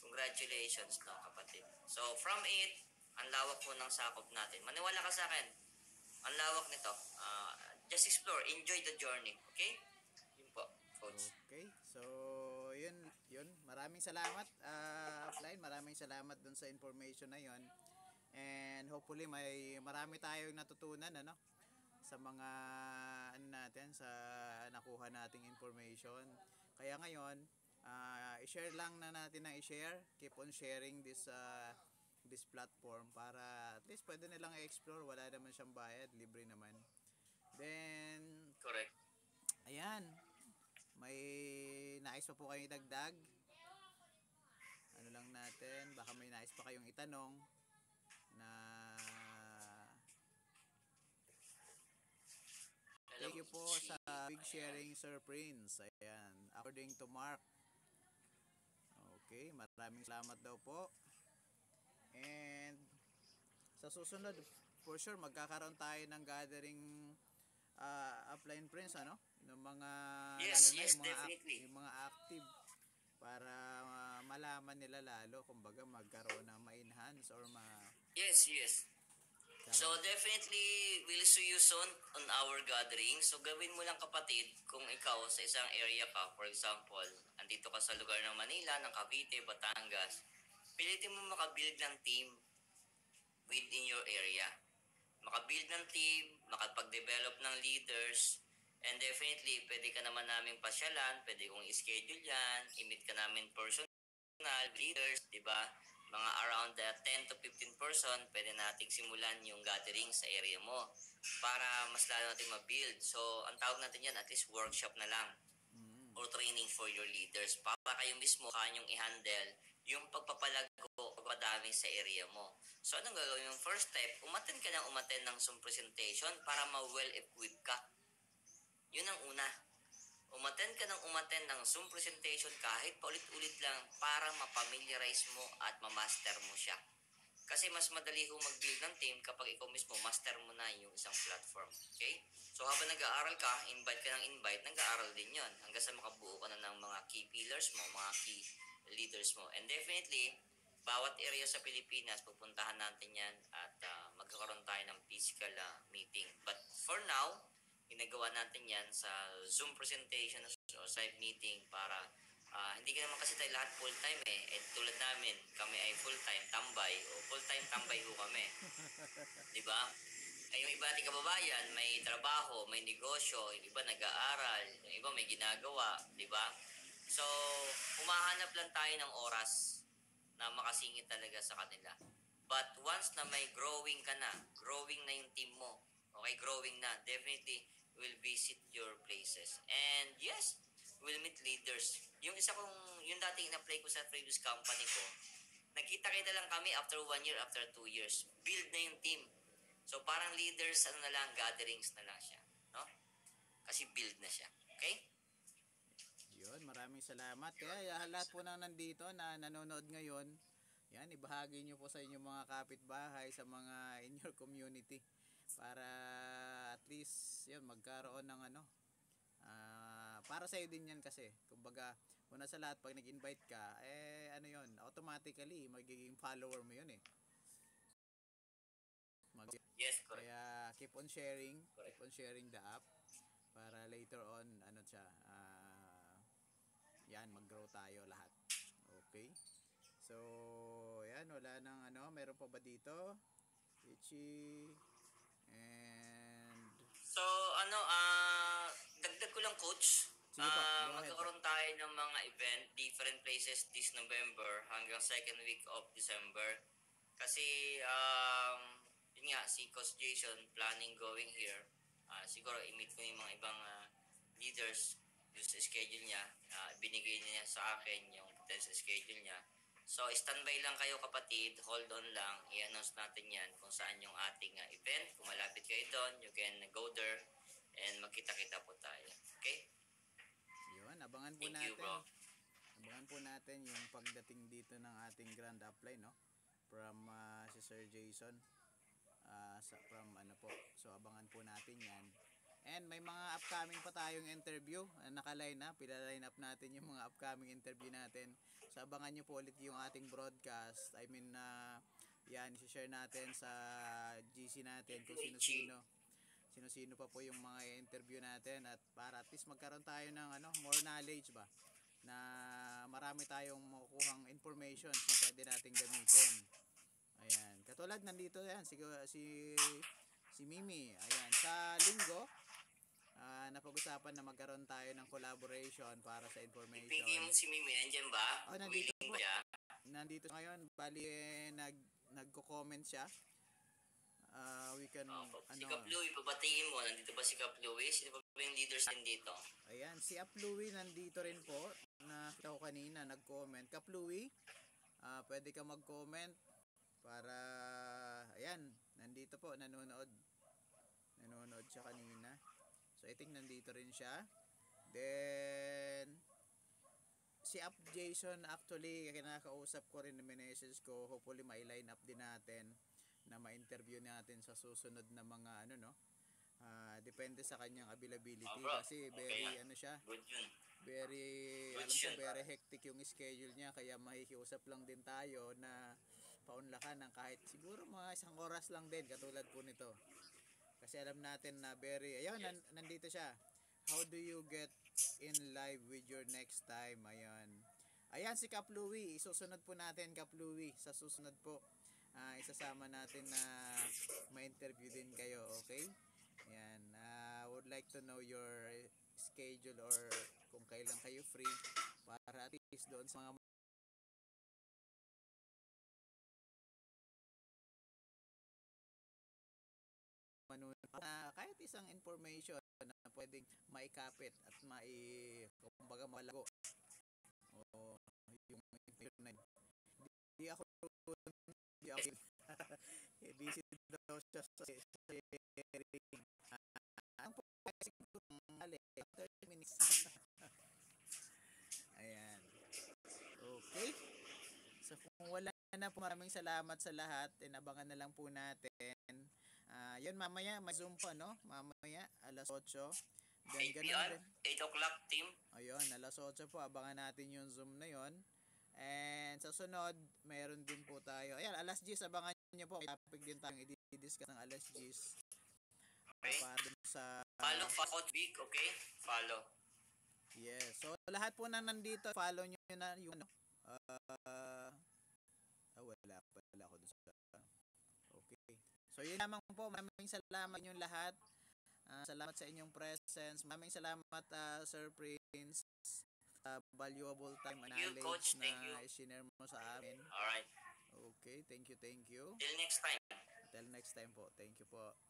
congratulations, no, kapatid. So, from it, ang lawak po ng sakop natin. Maniwala ka sa akin, ang lawak nito. Just explore, enjoy the journey. Okay? Yun po, Coach. Okay. So, yun. Maraming salamat, Offline. Maraming salamat dun sa information na yun. And hopefully marami tayong natutunan sa mga sa nakuha nating information. Kaya ngayon, i-share lang na natin na i-share. Keep on sharing this platform para at least pwede nilang i-explore. Wala naman siyang bayad, libre naman. Then, Correct. ayan, may nais pa po kayong dagdag? Ano lang natin, baka may nais pa kayong itanong na thank you po sa big sharing, Sir Prince. Ayan, according to Mark. Okay, maraming salamat daw po. And sa susunod, for sure magkakaroon tayo ng gathering upline friends, ano? Ng mga lalo Yes, na yes, definitely. yung mga active para malaman nila lalo, kumbaga magkaroon ng ma-enhance or Yes, yes. So definitely we'll see you soon on our gathering. So gawin mo lang kapatid kung ikaw sa isang area ka, for example, andito ka sa lugar ng Manila, ng Cavite, Batangas, pilitin mo makabuild ng team within your area. Makabuild ng team, makapag-develop ng leaders, and definitely pwede ka naman naming pasyalan, pwede kong i-schedule yan, i-meet ka namin personal, leaders, di ba? Mga around 10 to 15 person, pwede nating simulan yung gathering sa area mo para mas lalo natin ma-build. So, ang tawag natin yan, at least workshop na lang or training for your leaders para kayo mismo kanyang i-handle yung pagpapalago o pagpadami sa area mo. So, anong gagawin yung first step? Umattend ka ng Zoom presentation para ma-well-equipped ka. Yun ang una. Umattend ng Zoom presentation kahit paulit-ulit lang para mapamiliarize mo at mamaster mo siya. Kasi mas madali ho mag-build ng team kapag ikaw mismo master mo na yung isang platform. Okay? So habang nag-aaral ka, invite ka ng invite, nag-aaral din yon hanggang sa makabuo ka na ng mga key pillars mo, mga key leaders mo. And definitely, bawat area sa Pilipinas, pupuntahan natin yan at magkakaroon tayo ng physical meeting. But for now, ginagawa natin yan sa Zoom presentation o side meeting para hindi ka naman kasi tayo lahat full-time eh. Tulad namin, kami ay full-time tambay o full-time tambay ho kami. Di ba? Ay, yung iba nating kababayan, may trabaho, may negosyo, yung iba nag-aaral, yung iba may ginagawa, di ba? So, humahanap lang tayo ng oras na makasingit talaga sa kanila. But once na may growing ka na, growing na yung team mo, okay, growing na, definitely will visit your places. And yes, we'll meet leaders. Yung yung dating in-apply ko sa previous company ko, nagkita-kita lang kami after 1 year, after 2 years. Build na yung team. So parang leaders, gatherings na lang siya. No? Kasi build na siya. Okay? Yun, maraming salamat. Kaya lahat po na nandito na nanonood ngayon, yan, ibahagi nyo po sa inyong mga kapitbahay, sa mga in your community para at least yun, magkaroon ng para sa iyo din yan kasi. Kumbaga, una sa lahat, pag nag-invite ka, yun, automatically, magiging follower mo yun eh. Yes, correct. Kaya keep on sharing, Correct. keep on sharing the app para later on, yan, mag-grow tayo lahat. Okay? So, yan, wala nang meron pa ba dito? Ichi, and So, dagdag ko lang, Coach. sige po, go ahead po. Magkakaroon tayo ng mga event, different places this November hanggang second week of December. Kasi, yun nga, si Coach Jason planning going here. Siguro, i-meet ko yung mga ibang leaders yung sa schedule niya. Binigay niya sa akin yung potential schedule niya. So, standby lang kayo kapatid, hold on lang, i-announce natin yan kung saan yung ating event. Kung malapit kayo doon, you can go there and magkita-kita po tayo. Okay? Yun, abangan po Thank natin. you, bro. Abangan po natin yung pagdating dito ng ating grand upline, no? From si Sir Jason. So abangan po natin yan. And may mga upcoming pa tayong interview naka-line up, pila-line up natin yung mga upcoming interview natin. So abangan nyo po ulit yung ating broadcast. Yan, i-share natin sa GC natin kung sino-sino pa po yung mga interview natin at para at least magkaroon tayo ng more knowledge ba na marami tayong makukuhang information na pwede nating gamitin. Ayan, katulad nandito yan si Mimi. Ayan, sa linggo napag-usapan na magkaroon tayo ng collaboration para sa information. Ipigay mo si Mimi, nandiyan ba? Nandito Willing po. ba siya? Nandito ngayon, bali nagko-comment siya. We can Si Kap Louie, pabatiin mo. Nandito ba si Kap Louie? Sino pa ba yung leaders din dito? Ayan, si Ap Louie nandito rin po. Nakita ko kanina, nag-comment. Kap Louie, pwede ka mag-comment para, ayan, nandito po, nanonood siya kanina. So I think nandito rin siya. Then si Up Jason, actually kinakausap ko rin, message ko, hopefully mai-line up din natin na ma-interview natin sa susunod na mga ano no. Depende sa kanyang availability Bro. kasi Okay very yan. ano siya, Good yun. very Good alam ko yun. very hectic yung schedule niya kaya makikiusap lang din tayo na paunlakan ng kahit siguro mga isang oras lang din katulad po nito. Kasi alam natin na very ayun Yes. nandito siya. How do you get in live with your next time? Ayan. Ayan si Kap Louie. Isusunod po natin Kap Louie sa susunod po. Isasama natin na ma-interview din kayo, okay? Ayan. Would like to know your schedule or kung kailan kayo free para at least doon sa mga manunod na kahit isang information na pwedeng maikapit at kumbaga malago o yung information na yun. Di ako di ako busy daw siya sa sharing. Ang po kasi kung 30 minutes. Ayan. Okay. So kung wala na po, maraming salamat sa lahat. Inabangan na lang po natin. Yun mamaya may Zoom po no? Mamaya alas 8. Then 8 ganun p.m. din. 8 o'clock team. Ayun, alas 8 po. Abangan natin yung Zoom na yon. And sa sunod, mayroon din po tayo. Ayan, alas 10 abangan niyo po. May topic din tayong i-discuss ng alas 10. Okay. Para dun sa Follow Coach Vic, okay? Follow. yes. So lahat po na nandito, follow niyo na yung ano. Wala pala ako dun sa okay. So yun lamang po. Maraming salamat inyong lahat. Salamat sa inyong presence. Maraming salamat Sir Prince. Valuable time and Thank you, Coach. knowledge Thank you. na i-share mo sa amin. Alright. Okay, thank you, thank you. Till next time. Till next time po. Thank you po.